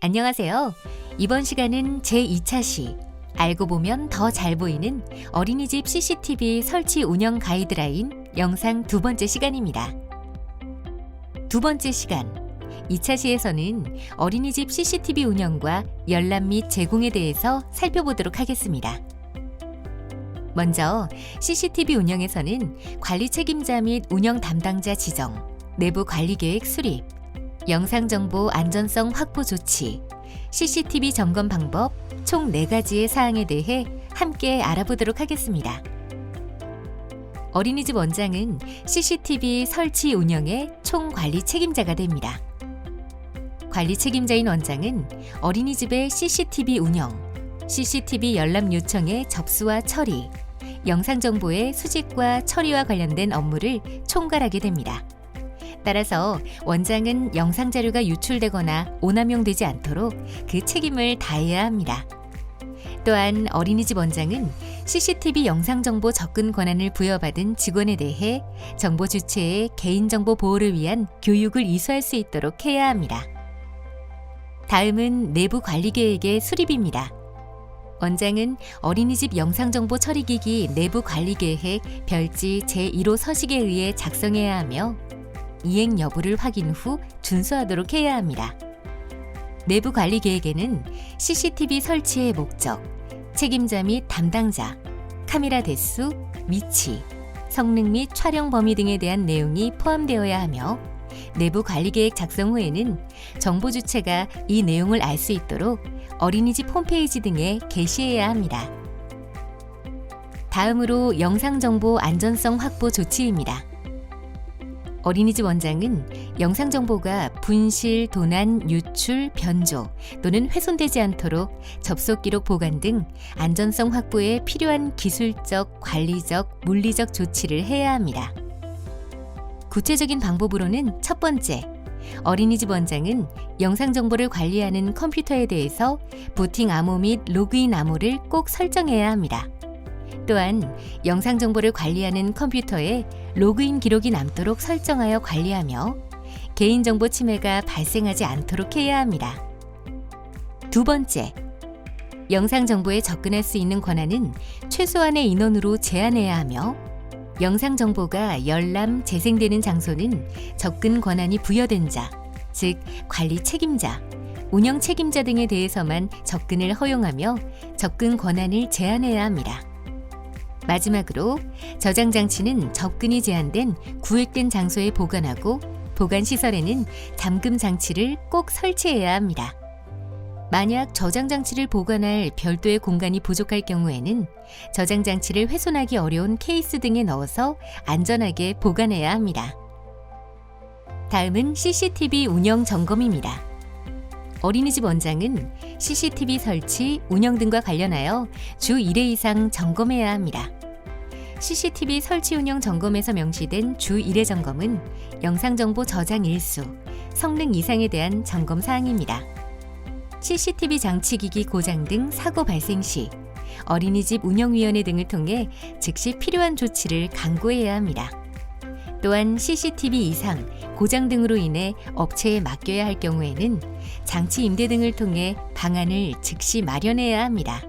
안녕하세요. 이번 시간은 제2차 시, 알고 보면 더 잘 보이는 어린이집 CCTV 설치 운영 가이드라인 영상 두 번째 시간입니다. 두 번째 시간, 2차 시에서는 어린이집 CCTV 운영과 열람 및 제공에 대해서 살펴보도록 하겠습니다. 먼저 CCTV 운영에서는 관리 책임자 및 운영 담당자 지정, 내부 관리 계획 수립, 영상정보 안전성 확보 조치, CCTV 점검 방법 총 4가지의 사항에 대해 함께 알아보도록 하겠습니다. 어린이집 원장은 CCTV 설치 운영의 총 관리 책임자가 됩니다. 관리 책임자인 원장은 어린이집의 CCTV 운영, CCTV 열람 요청의 접수와 처리, 영상정보의 수집과 처리와 관련된 업무를 총괄하게 됩니다. 따라서 원장은 영상 자료가 유출되거나 오남용되지 않도록 그 책임을 다해야 합니다. 또한 어린이집 원장은 CCTV 영상정보 접근 권한을 부여받은 직원에 대해 정보 주체의 개인정보 보호를 위한 교육을 이수할 수 있도록 해야 합니다. 다음은 내부 관리 계획의 수립입니다. 원장은 어린이집 영상정보 처리기기 내부 관리 계획 별지 제1호 서식에 의해 작성해야 하며 이행 여부를 확인 후 준수하도록 해야 합니다. 내부 관리 계획에는 CCTV 설치의 목적, 책임자 및 담당자, 카메라 대수, 위치, 성능 및 촬영 범위 등에 대한 내용이 포함되어야 하며 내부 관리 계획 작성 후에는 정보 주체가 이 내용을 알 수 있도록 어린이집 홈페이지 등에 게시해야 합니다. 다음으로 영상정보 안전성 확보 조치입니다. 어린이집 원장은 영상정보가 분실, 도난, 유출, 변조 또는 훼손되지 않도록 접속 기록 보관 등 안전성 확보에 필요한 기술적, 관리적, 물리적 조치를 해야 합니다. 구체적인 방법으로는 첫 번째, 어린이집 원장은 영상정보를 관리하는 컴퓨터에 대해서 부팅 암호 및 로그인 암호를 꼭 설정해야 합니다. 또한 영상 정보를 관리하는 컴퓨터에 로그인 기록이 남도록 설정하여 관리하며 개인정보 침해가 발생하지 않도록 해야 합니다. 두 번째, 영상 정보에 접근할 수 있는 권한은 최소한의 인원으로 제한해야 하며 영상 정보가 열람, 재생되는 장소는 접근 권한이 부여된 자, 즉 관리 책임자, 운영 책임자 등에 대해서만 접근을 허용하며 접근 권한을 제한해야 합니다. 마지막으로 저장 장치는 접근이 제한된 구획된 장소에 보관하고 보관 시설에는 잠금 장치를 꼭 설치해야 합니다. 만약 저장 장치를 보관할 별도의 공간이 부족할 경우에는 저장 장치를 훼손하기 어려운 케이스 등에 넣어서 안전하게 보관해야 합니다. 다음은 CCTV 운영 점검입니다. 어린이집 원장은 CCTV 설치, 운영 등과 관련하여 주 1회 이상 점검해야 합니다. CCTV 설치 운영 점검에서 명시된 주 1회 점검은 영상정보 저장 일수, 성능 이상에 대한 점검 사항입니다. CCTV 장치기기 고장 등 사고 발생 시 어린이집 운영위원회 등을 통해 즉시 필요한 조치를 강구해야 합니다. 또한 CCTV 이상, 고장 등으로 인해 업체에 맡겨야 할 경우에는 장치 임대 등을 통해 방안을 즉시 마련해야 합니다.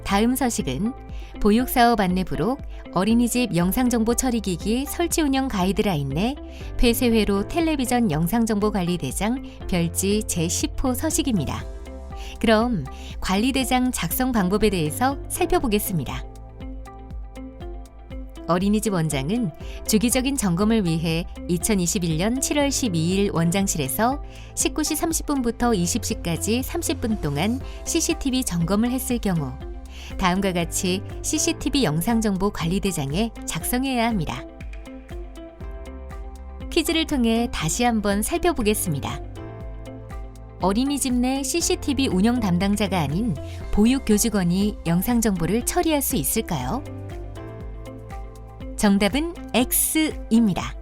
다음 서식은 보육사업 안내부록 어린이집 영상정보 처리기기 설치 운영 가이드라인 내 폐쇄회로 텔레비전 영상정보관리대장 별지 제10호 서식입니다. 그럼 관리대장 작성 방법에 대해서 살펴보겠습니다. 어린이집 원장은 주기적인 점검을 위해 2021년 7월 12일 원장실에서 19시 30분부터 20시까지 30분 동안 CCTV 점검을 했을 경우 다음과 같이 CCTV 영상정보 관리대장에 작성해야 합니다. 퀴즈를 통해 다시 한번 살펴보겠습니다. 어린이집 내 CCTV 운영 담당자가 아닌 보육교직원이 영상정보를 처리할 수 있을까요? 정답은 X입니다.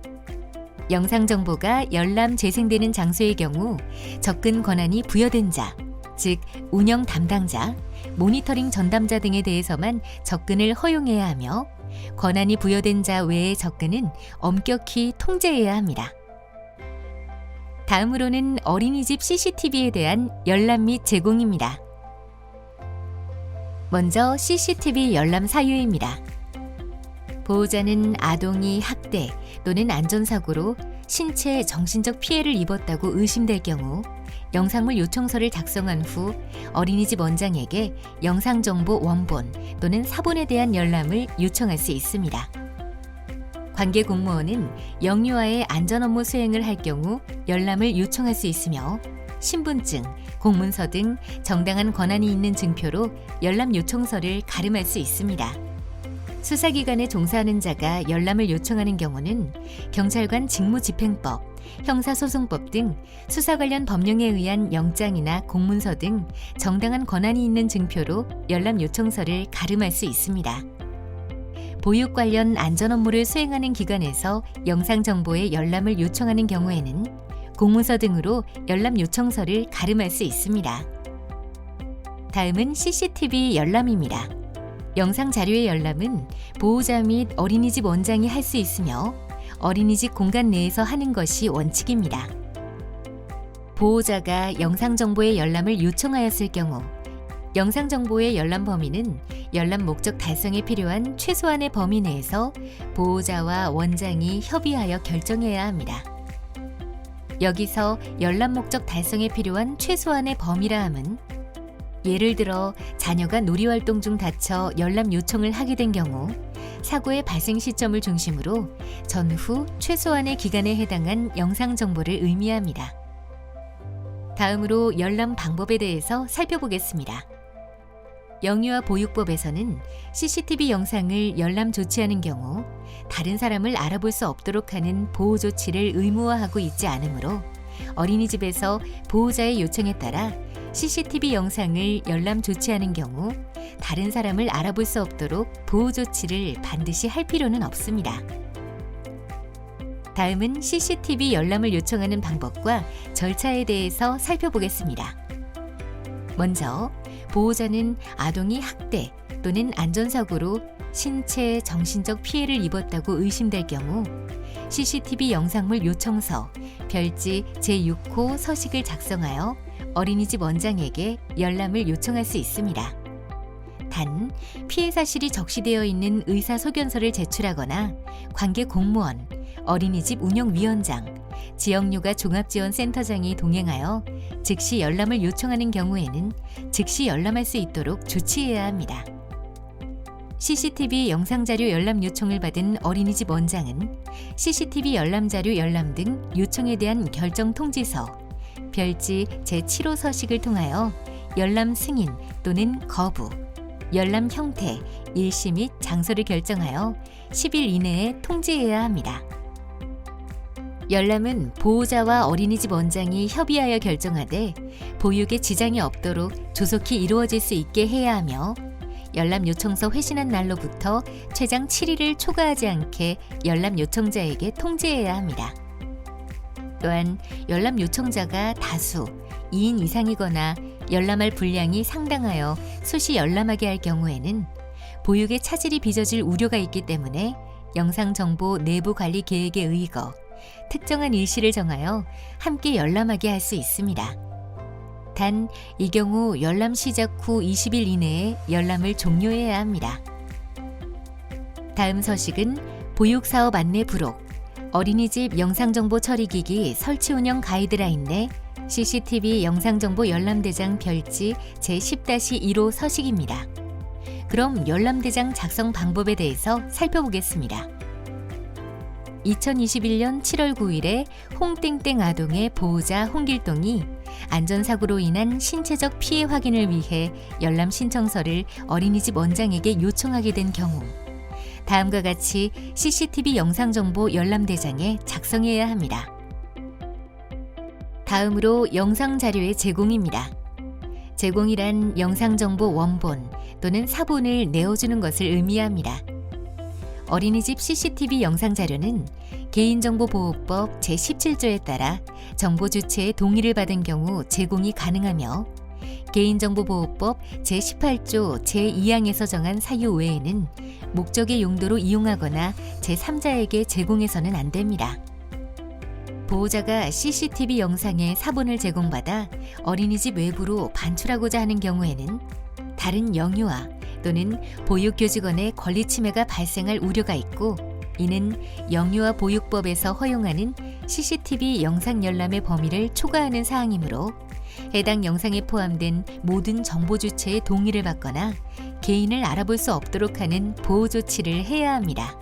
영상 정보가 열람 재생되는 장소의 경우 접근 권한이 부여된 자, 즉 운영 담당자, 모니터링 전담자 등에 대해서만 접근을 허용해야 하며 권한이 부여된 자 외의 접근은 엄격히 통제해야 합니다. 다음으로는 어린이집 CCTV에 대한 열람 및 제공입니다. 먼저 CCTV 열람 사유입니다. 보호자는 아동이 학대 또는 안전사고로 신체 정신적 피해를 입었다고 의심될 경우 영상물 요청서를 작성한 후 어린이집 원장에게 영상정보 원본 또는 사본에 대한 열람을 요청할 수 있습니다. 관계 공무원은 영유아의 안전 업무 수행을 할 경우 열람을 요청할 수 있으며 신분증, 공문서 등 정당한 권한이 있는 증표로 열람 요청서를 가름할 수 있습니다. 수사기관에 종사하는 자가 열람을 요청하는 경우는 경찰관 직무집행법, 형사소송법 등 수사 관련 법령에 의한 영장이나 공문서 등 정당한 권한이 있는 증표로 열람 요청서를 가름할 수 있습니다. 보육 관련 안전 업무를 수행하는 기관에서 영상 정보의 열람을 요청하는 경우에는 공문서 등으로 열람 요청서를 가름할 수 있습니다. 다음은 CCTV 열람입니다. 영상 자료의 열람은 보호자 및 어린이집 원장이 할 수 있으며 어린이집 공간 내에서 하는 것이 원칙입니다. 보호자가 영상 정보의 열람을 요청하였을 경우 영상 정보의 열람 범위는 열람 목적 달성에 필요한 최소한의 범위 내에서 보호자와 원장이 협의하여 결정해야 합니다. 여기서 열람 목적 달성에 필요한 최소한의 범위라 함은 예를 들어 자녀가 놀이활동 중 다쳐 열람 요청을 하게 된 경우 사고의 발생 시점을 중심으로 전후 최소한의 기간에 해당한 영상 정보를 의미합니다. 다음으로 열람 방법에 대해서 살펴보겠습니다. 영유아 보육법에서는 CCTV 영상을 열람 조치하는 경우 다른 사람을 알아볼 수 없도록 하는 보호 조치를 의무화하고 있지 않으므로 어린이집에서 보호자의 요청에 따라 CCTV 영상을 열람 조치하는 경우 다른 사람을 알아볼 수 없도록 보호 조치를 반드시 할 필요는 없습니다. 다음은 CCTV 열람을 요청하는 방법과 절차에 대해서 살펴보겠습니다. 먼저 보호자는 아동이 학대 또는 안전사고로 신체, 정신적 피해를 입었다고 의심될 경우 CCTV 영상물 요청서, 별지 제6호 서식을 작성하여 어린이집 원장에게 열람을 요청할 수 있습니다. 단, 피해 사실이 적시되어 있는 의사소견서를 제출하거나 관계 공무원, 어린이집 운영위원장, 지역육아 종합지원센터장이 동행하여 즉시 열람을 요청하는 경우에는 즉시 열람할 수 있도록 조치해야 합니다. CCTV 영상자료 열람 요청을 받은 어린이집 원장은 CCTV 열람자료 열람 등 요청에 대한 결정 통지서, 별지 제7호 서식을 통하여 열람 승인 또는 거부, 열람 형태, 일시 및 장소를 결정하여 10일 이내에 통지해야 합니다. 열람은 보호자와 어린이집 원장이 협의하여 결정하되 보육에 지장이 없도록 조속히 이루어질 수 있게 해야 하며 열람 요청서 회신한 날로부터 최장 7일을 초과하지 않게 열람 요청자에게 통지해야 합니다. 또한 열람 요청자가 다수, 2인 이상이거나 열람할 분량이 상당하여 수시 열람하게 할 경우에는 보육에 차질이 빚어질 우려가 있기 때문에 영상정보 내부 관리 계획에 의거 특정한 일시를 정하여 함께 열람하게 할 수 있습니다. 단, 이 경우 열람 시작 후 20일 이내에 열람을 종료해야 합니다. 다음 서식은 보육사업 안내 부록, 어린이집 영상정보 처리기기 설치 운영 가이드라인 내 CCTV 영상정보 열람대장 별지 제10-1호 서식입니다. 그럼 열람대장 작성 방법에 대해서 살펴보겠습니다. 2021년 7월 9일에 홍땡땡 아동의 보호자 홍길동이 안전사고로 인한 신체적 피해 확인을 위해 열람 신청서를 어린이집 원장에게 요청하게 된 경우 다음과 같이 CCTV 영상정보 열람대장에 작성해야 합니다. 다음으로 영상자료의 제공입니다. 제공이란 영상정보 원본 또는 사본을 내어주는 것을 의미합니다. 어린이집 CCTV 영상자료는 개인정보보호법 제17조에 따라 정보 주체의 동의를 받은 경우 제공이 가능하며 개인정보보호법 제18조 제2항에서 정한 사유 외에는 목적의 용도로 이용하거나 제3자에게 제공해서는 안 됩니다. 보호자가 CCTV 영상에 사본을 제공받아 어린이집 외부로 반출하고자 하는 경우에는 다른 영유아 또는 보육교직원의 권리 침해가 발생할 우려가 있고, 이는 영유아 보육법에서 허용하는 CCTV 영상 열람의 범위를 초과하는 사항이므로 해당 영상에 포함된 모든 정보 주체의 동의를 받거나 개인을 알아볼 수 없도록 하는 보호 조치를 해야 합니다.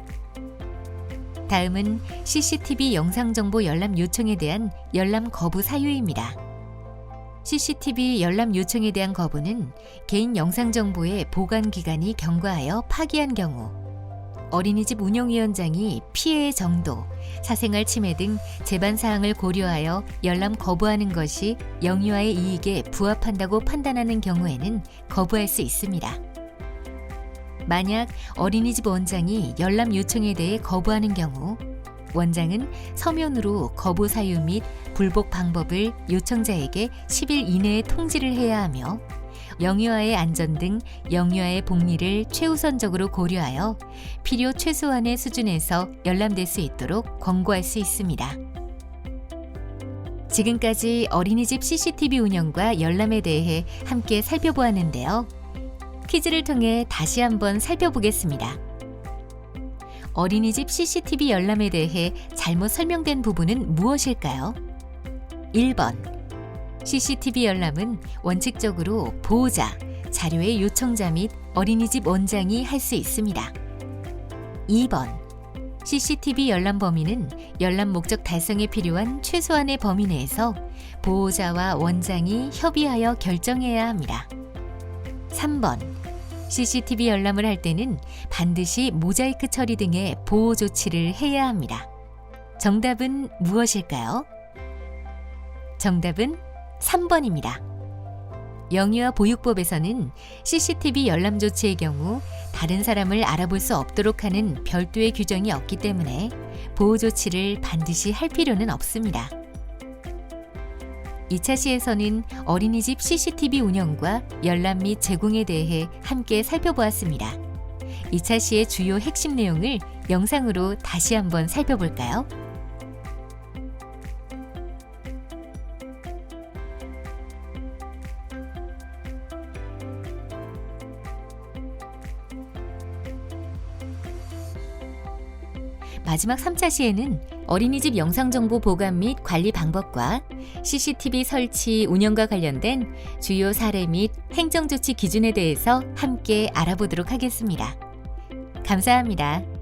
다음은 CCTV 영상 정보 열람 요청에 대한 열람 거부 사유입니다. CCTV 열람 요청에 대한 거부는 개인 영상 정보의 보관 기간이 경과하여 파기한 경우, 어린이집 운영위원장이 피해의 정도, 사생활 침해 등 재반 사항을 고려하여 열람 거부하는 것이 영유아의 이익에 부합한다고 판단하는 경우에는 거부할 수 있습니다. 만약 어린이집 원장이 열람 요청에 대해 거부하는 경우, 원장은 서면으로 거부 사유 및 불복 방법을 요청자에게 10일 이내에 통지를 해야 하며, 영유아의 안전 등 영유아의 복리를 최우선적으로 고려하여 필요 최소한의 수준에서 열람될 수 있도록 권고할 수 있습니다. 지금까지 어린이집 CCTV 운영과 열람에 대해 함께 살펴보았는데요. 퀴즈를 통해 다시 한번 살펴보겠습니다. 어린이집 CCTV 열람에 대해 잘못 설명된 부분은 무엇일까요? 1번. CCTV 열람은 원칙적으로 보호자, 자료의 요청자 및 어린이집 원장이 할 수 있습니다. 2번. CCTV 열람 범위는 열람 목적 달성에 필요한 최소한의 범위 내에서 보호자와 원장이 협의하여 결정해야 합니다. 3번. CCTV 열람을 할 때는 반드시 모자이크 처리 등의 보호 조치를 해야 합니다. 정답은 무엇일까요? 정답은 3번입니다. 영유아 보육법에서는 CCTV 열람 조치의 경우 다른 사람을 알아볼 수 없도록 하는 별도의 규정이 없기 때문에 보호 조치를 반드시 할 필요는 없습니다. 2차 시에서는 어린이집 CCTV 운영과 열람 및 제공에 대해 함께 살펴보았습니다. 2차 시의 주요 핵심 내용을 영상으로 다시 한번 살펴볼까요? 마지막 3차 시에는 어린이집 영상정보 보관 및 관리 방법과 CCTV 설치, 운영과 관련된 주요 사례 및 행정조치 기준에 대해서 함께 알아보도록 하겠습니다. 감사합니다.